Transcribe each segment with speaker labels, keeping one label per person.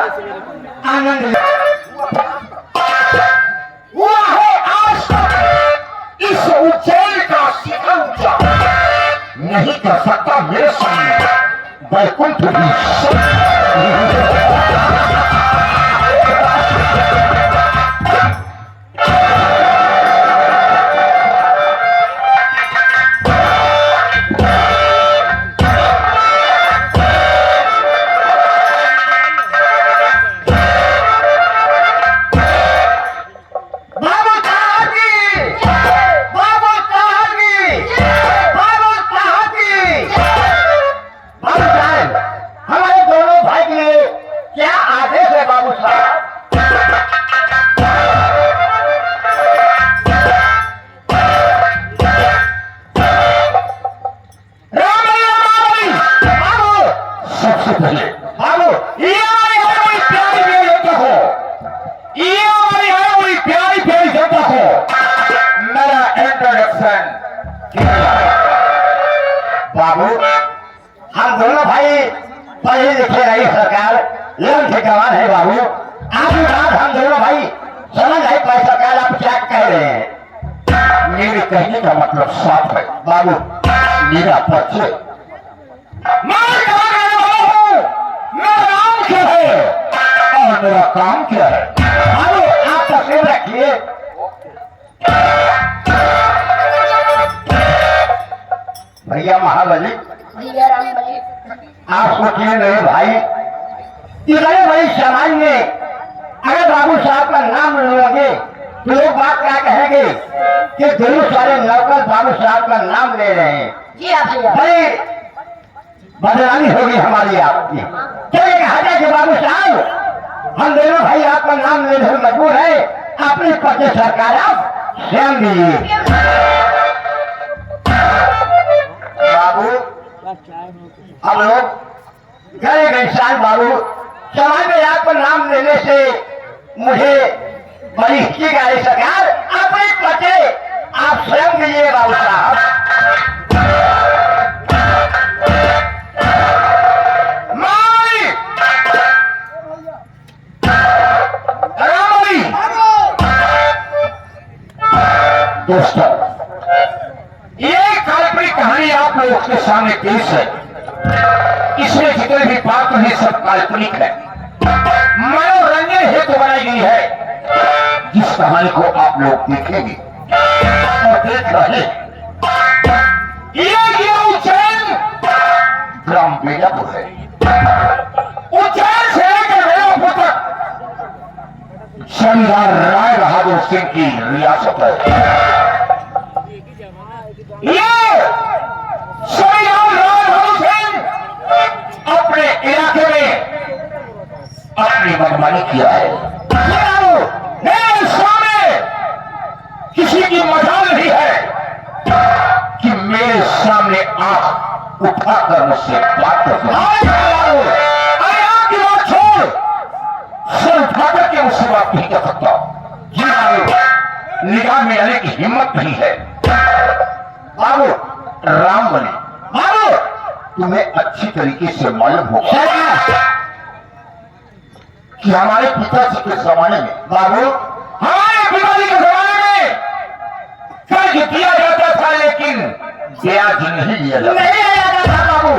Speaker 1: आनंद हुआ है आज तक इस उज्जैन का शिखर ऊंचा नहीं कर सकता मेरे सामने वैकुंठ भी बाबू हम दोनों भाई पढ़े लिखे रही सरकार लड़ ठिकान है बाबू आपकी बात हम दोनों भाई समझ आई पाई सरकार आप क्या कह रहे हैं मेरे कहने का मतलब साफ है बाबू मेरा परिचय मेरा नाम क्या है और मेरा काम क्या है बाबू आप तस्वीर रखिए भैया महाबली आप सोचिए नहीं भाई इतने बड़ी समाज में अगर बाबू साहब का नाम लोगे तो लोग बात क्या कहेंगे कि दोनों सारे नौकर बाबू साहब का नाम ले रहे हैं बड़ी बदनामी होगी हमारी आपकी चलिए कहा जाए कि बाबू साहब हम दोनों भाई आपका नाम लेने में मजबूर है अपने पद सरकार आप स्वयं दीजिए बाबू हम लोग गए गए साल बाबू समाज में आपका नाम लेने से मुझे बड़ी हिचक आई सरकार अपने पते आप स्वयं दीजिए बाबू साहब दोस्तों ये काल्पनिक कहानी आप लोगों के सामने पेश है इसमें जितने भी पात्र हैं सब काल्पनिक है मनोरंजन हेतु बनाई गई है जिस कहानी को आप लोग देखेंगे और देख रहे ये उज्जैन ग्राम बेलापुर है उज्जैन से लेकर बेलापुर तक जमींदार राय बहादुर सिंह की रियासत है ये जमींदार राय बहादुर सिंह अपने इलाके में अपनी मनमानी किया है मेरे सामने किसी की मजाल नहीं है कि मेरे सामने आंख उठाकर मुझसे बात करते आपकी बात छोड़ सर उठाकर के मुझसे बात नहीं कर सकता निगाह में आने की हिम्मत नहीं है बाबू राम बने बाबू तुम्हें अच्छी तरीके से मालूम होगा कि हमारे पिताजी के जमाने में बाबू हमारे पिताजी के जमाने में कर्ज दिया जाता था लेकिन ब्याज नहीं लिया जाता था बाबू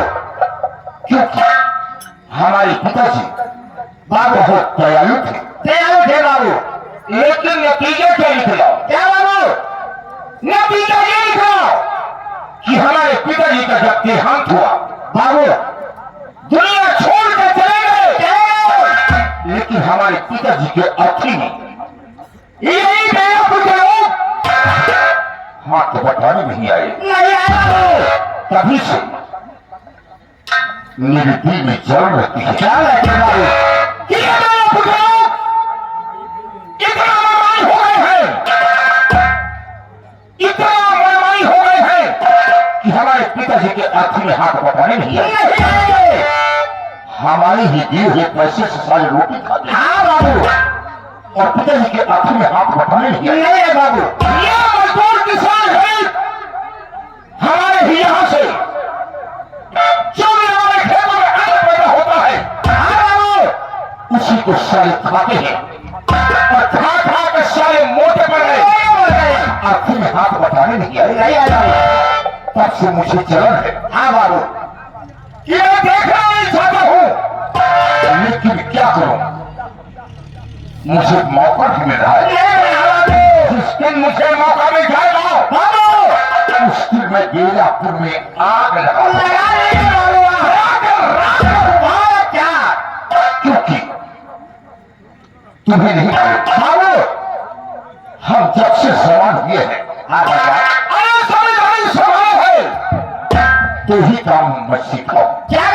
Speaker 1: क्योंकि हमारे पिताजी बाबू बहुत दयालु थे बाबू लेकिन नतीजा क्या निकला क्या बाबू नतीजा ये निकला कि हमारे पिताजी का जब देहांत हुआ बाबू दुनिया छोड़कर चले गए लेकिन हमारे पिताजी के अर्थी में यही बेलापुर के लोग हाथ बटाने नहीं आए तभी से मेरे दिल में जल रहती है क्या रहती है बाबू कि ये बेलापुर के लोग इतना मनमानी हो गए हैं इतना मनमानी हो गए हैं कि हमारे पिताजी के अर्थी में हाथ बटाने नहीं आए हमारे ही दिए हुए पैसे से सारी रोटी खाते हाँ बाबू और पिताजी के अर्थी में हाथ बटाने नहीं आए बाबू ये मजदूर किसान है हमारे ही यहाँ से जो भी हमारे खेतों में अन्न पैदा होता है हाँ बाबू उसी को सारे खाते हैं और खा खा के सारे मोटे पड़ गए। आखिर में हाथ बताने नहीं आए। तब से मुझे चलन है हाँ बाबू कि मैं देखना नहीं चाहता हूं, लेकिन क्या करूं, मुझे मौका भी मिल रहा है। जिस दिन मुझे मौका मिल जाएगा बाबू, उस दिन मैं बेलापुर में आग लगा क्या, क्योंकि तुम्हें नहीं बाबू, हम जब से सवाल हुए हैं सवाल है तो ही काम मत सीखो। क्या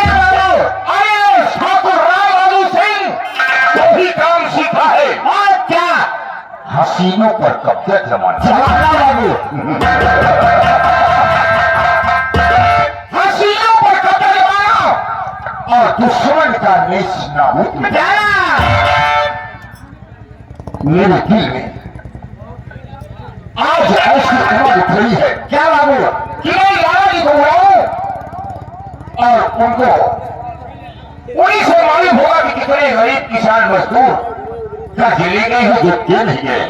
Speaker 1: अरे ठाकुर राम सिंह तो ही काम सीखा है और क्या हसीनों पर कब्जा जमाना बाबू, हसीनों पर कब्जा जमाना और दुश्मन का नेश नाबूद मिटाना। मेरे दिल में आज ऐसी उम्र उठ रही है क्या बाबू कि मैं यारा जी घूमूं और उनको उन्हीं से मालूम होगा कि कितने गरीब किसान मजदूर का जिले गए हैं जो दे नहीं गए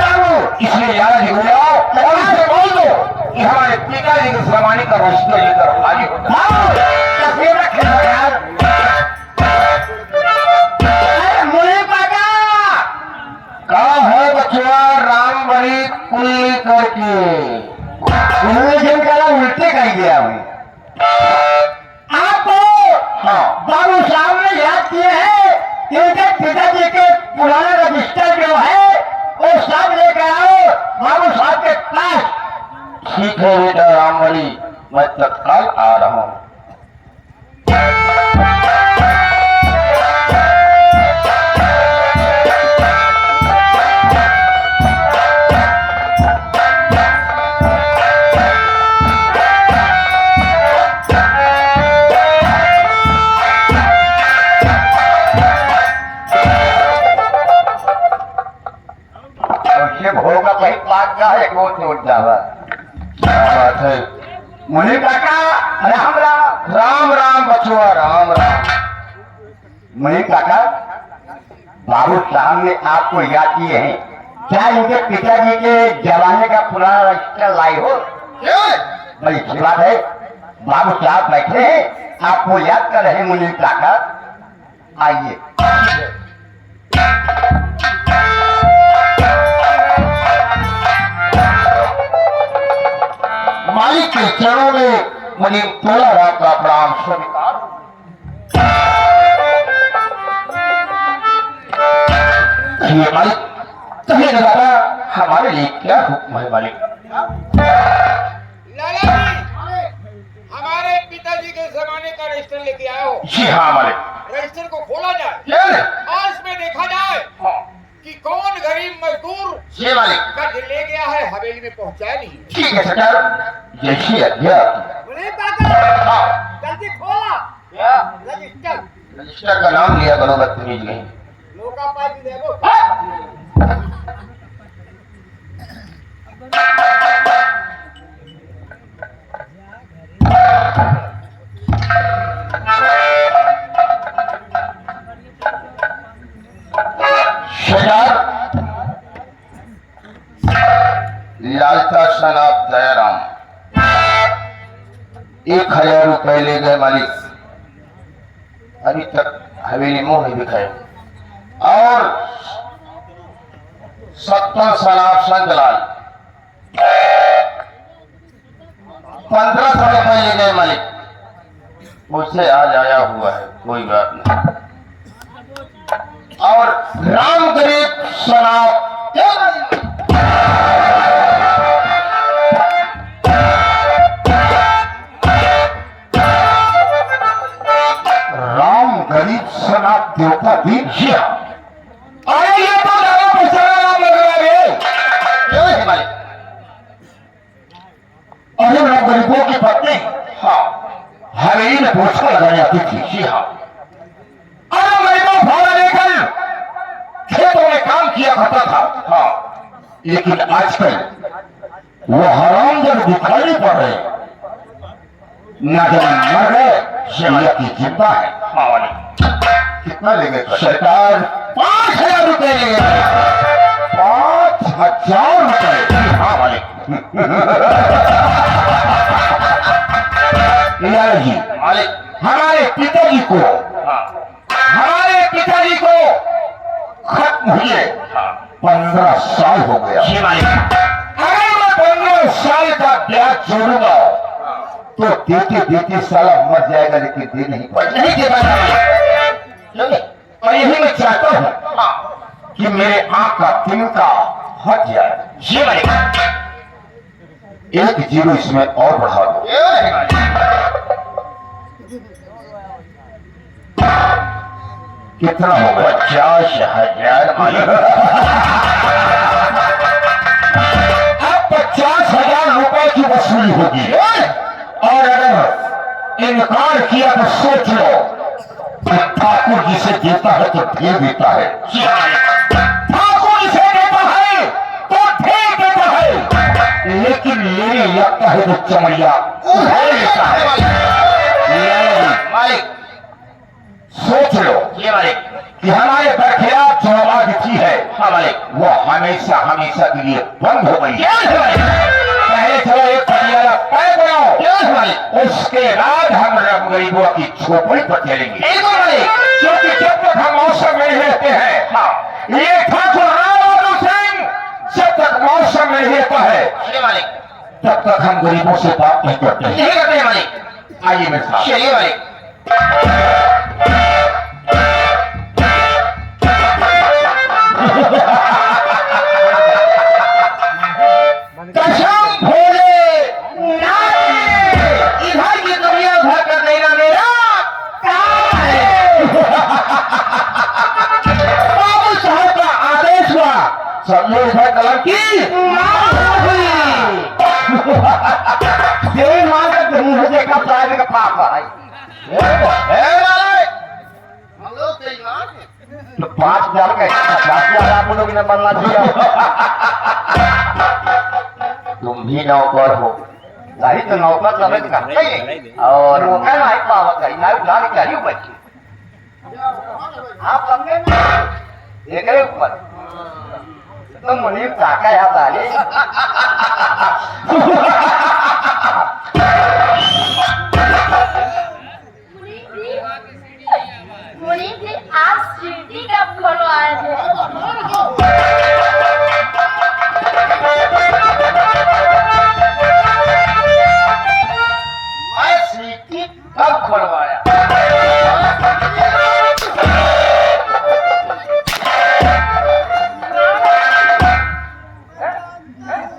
Speaker 1: बाबू। इसलिए यारा जी घूमाओ और इससे बोल दो कि हमारे पिताजी के जमाने का रिश्ता लेकर हाजिर होता कहा है बचवा राम बड़ी कुल्ली करके उल्टे कर गया हूँ आपको। हाँ बाबू साहब ने याद किए हैं कि उनके पिताजी के पुराना रजिस्टर जो है वो सब लेकर आओ बाबू साहब के पास। ठीक है बेटा राम बड़ी, मैं तत्काल आ रहा हूँ। भोगा कहीं पाक का है कौन से उठ जावा बात है मुनि काका राम राम राम राम बचुआ राम राम। मुनि काका बाबू साहब ने आपको याद किए हैं क्या इनके पिताजी के जमाने का पुराना रजिस्टर लाई हो? बड़ी अच्छी बात है बाबू साहब बैठे हैं आपको याद कर रहे मुनि काका, आइए। मालिक के चरणों में मुझे थोड़ा रात का प्रणाम स्वीकार। मालिक कहिए दादा हमारे लिए क्या हुक्म है मालिक?
Speaker 2: लाला जी हमारे पिताजी के जमाने का रजिस्टर लेके आए हो?
Speaker 1: जी हाँ मालिक।
Speaker 2: रजिस्टर को खोला जाए और इसमें देखा जाए कि कौन गरीब मजदूर
Speaker 1: ये मालिक
Speaker 2: का ले गया है हवेली में पहुंचाया नहीं।
Speaker 1: ठीक है सरकार जैसी आज्ञा।
Speaker 2: जल्दी खोला
Speaker 1: क्या
Speaker 2: रजिस्टर?
Speaker 1: रजिस्टर का नाम लिया करो बदतमीज नहीं।
Speaker 2: लोका पाई देखो
Speaker 1: लालता सनाब दयाराम 1000 रुपए ले गए मालिक, अभी तक हवेली मुंह नहीं दिखाए। और 70 सनाब संतलाल 1500 रुपए ले गए मालिक, मुझसे आज आया हुआ है कोई बात नहीं। और राम गरीब सनाब राम गरीब सनाब देवता भी अरे ये तो ज्यादा पैसा नाम लग रहा है। क्यों है मालिक? अरे राम गरीबों की पत्नी हाँ हवेली में पोछा लगाने आती थी। जी हाँ अरे गरीबों भाड़ा लेकर खेतों में काम किया करता था। हाँ लेकिन आजकल वो हराम जब दिखाई नहीं पड़ रहे, न जब मर गए शरीयत की जिंदा है। हाँ वाली कितना लेंगे?
Speaker 3: सरकार 5,000 रुपए लेंगे।
Speaker 1: 5,000 रुपए?
Speaker 3: हाँ मालिक।
Speaker 1: लाल जी,
Speaker 3: मालिक।
Speaker 1: हमारे पिताजी को
Speaker 3: हाँ।
Speaker 1: खत्म हुए
Speaker 3: हाँ।
Speaker 1: 15 साल हो गया।
Speaker 3: जी मालिक।
Speaker 1: अगर मैं 15 साल का ब्याज जोड़ूंगा तो देते देते साला मर जाएगा, लेकिन दे नहीं पाएगा।
Speaker 3: नहीं दे पाएगा मालिक।
Speaker 1: और यही मैं चाहता हूँ कि मेरे आंख का तिनका हट जाए।
Speaker 3: जी मालिक।
Speaker 1: 1 जीरो इसमें और बढ़ा दो। कितना हो गया?
Speaker 3: 50,000 मालिक।
Speaker 1: अब 50,000 रुपए की वसूली होगी। और अगर इनकार किया तो सोच लो कि ठाकुर जिसे देता है तो ढेर देता है।
Speaker 3: जी मालिक।
Speaker 1: ठाकुर जिसे देता है तो ढेर देता है, लेकिन लेने लगता है तो चमड़िया उधार लेता है।
Speaker 3: मालिक।
Speaker 1: सोच लो
Speaker 3: जी मालिक।
Speaker 1: कि हमारे बरखिलाफ जो आवाज थी है
Speaker 3: हाँ मालिक।
Speaker 1: वो हमेशा हमेशा के लिए बंद हो गई है। पहले चलो एक पटियाला तय बनाओ, उसके बाद हम गरीबों की झोपड़ी पर चलेंगे। क्योंकि जब तक हम मौसम में रहते हैं,
Speaker 3: हाँ।
Speaker 1: ये ठाकुर राम सिंह जब तक मौसम में रहता है
Speaker 3: जी मालिक।
Speaker 1: तब तक हम गरीबों से बात नहीं करते हैं।
Speaker 3: नहीं करते हैं मालिक।
Speaker 1: आइए मेरे साथ।
Speaker 3: चलिए मालिक।
Speaker 1: कसम भोले
Speaker 3: इधर की दुनिया उधर कर देना मेरा काम है।
Speaker 1: बाबू साहब का आदेश हुआ, सब लोग इधर कलम की देवी मां का कहीं हो जाएगा प्राइवेट का पापा
Speaker 3: हम लोग बेईमान हैं।
Speaker 1: तो 5,000 का 50,000 आप लोग ने बनना चाहिए।
Speaker 3: तुम भी नौकर हो।
Speaker 1: नहीं तो नौकर समझ करते ही
Speaker 3: और
Speaker 1: मौका नहीं पावत है, ना उधार करी बच्ची आप समझे ना। एक ऊपर तो मुनीम ताका या ताली
Speaker 4: मुनीम जी आप सीढ़ी कब खुलवाए थे?
Speaker 3: मैं सीटी कब खुलवाया?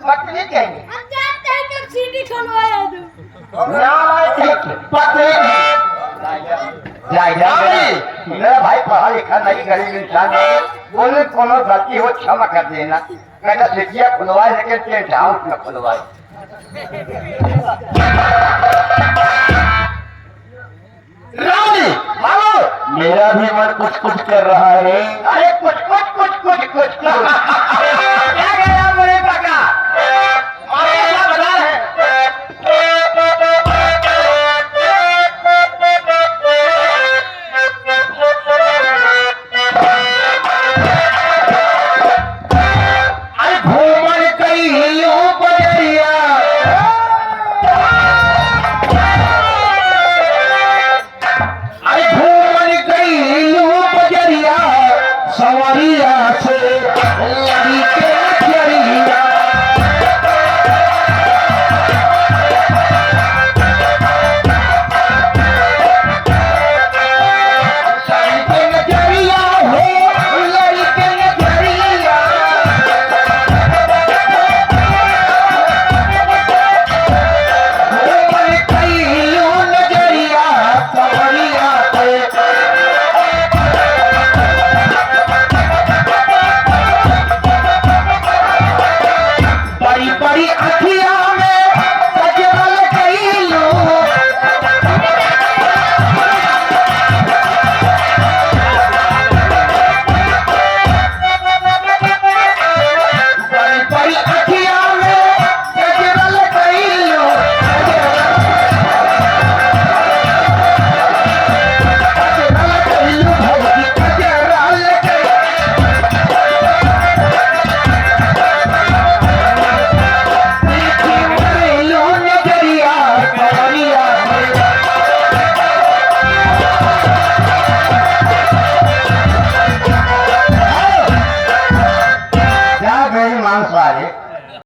Speaker 1: पत्नी कहेंगे
Speaker 4: हम जानते हैं कब सीढ़ी खुलवाया तू।
Speaker 1: पत्नी मेरा भाई पढ़ा लिखा नहीं, गरीब इंसान है, बोले कोनो गलती हो क्षमा कर देना। कहना खिड़कियां खुलवाए लेकिन टेंट हाउस न खुलवाए। रानी मानो मेरा भी मन कुछ कुछ कर रहा है। अरे कुछ कुछ कुछ कुछ कुछ कुछ क्या गया मेरे काका? क्या बता है? अरे घूमन कई बजरिया सवरिया से लड़ी के चरिया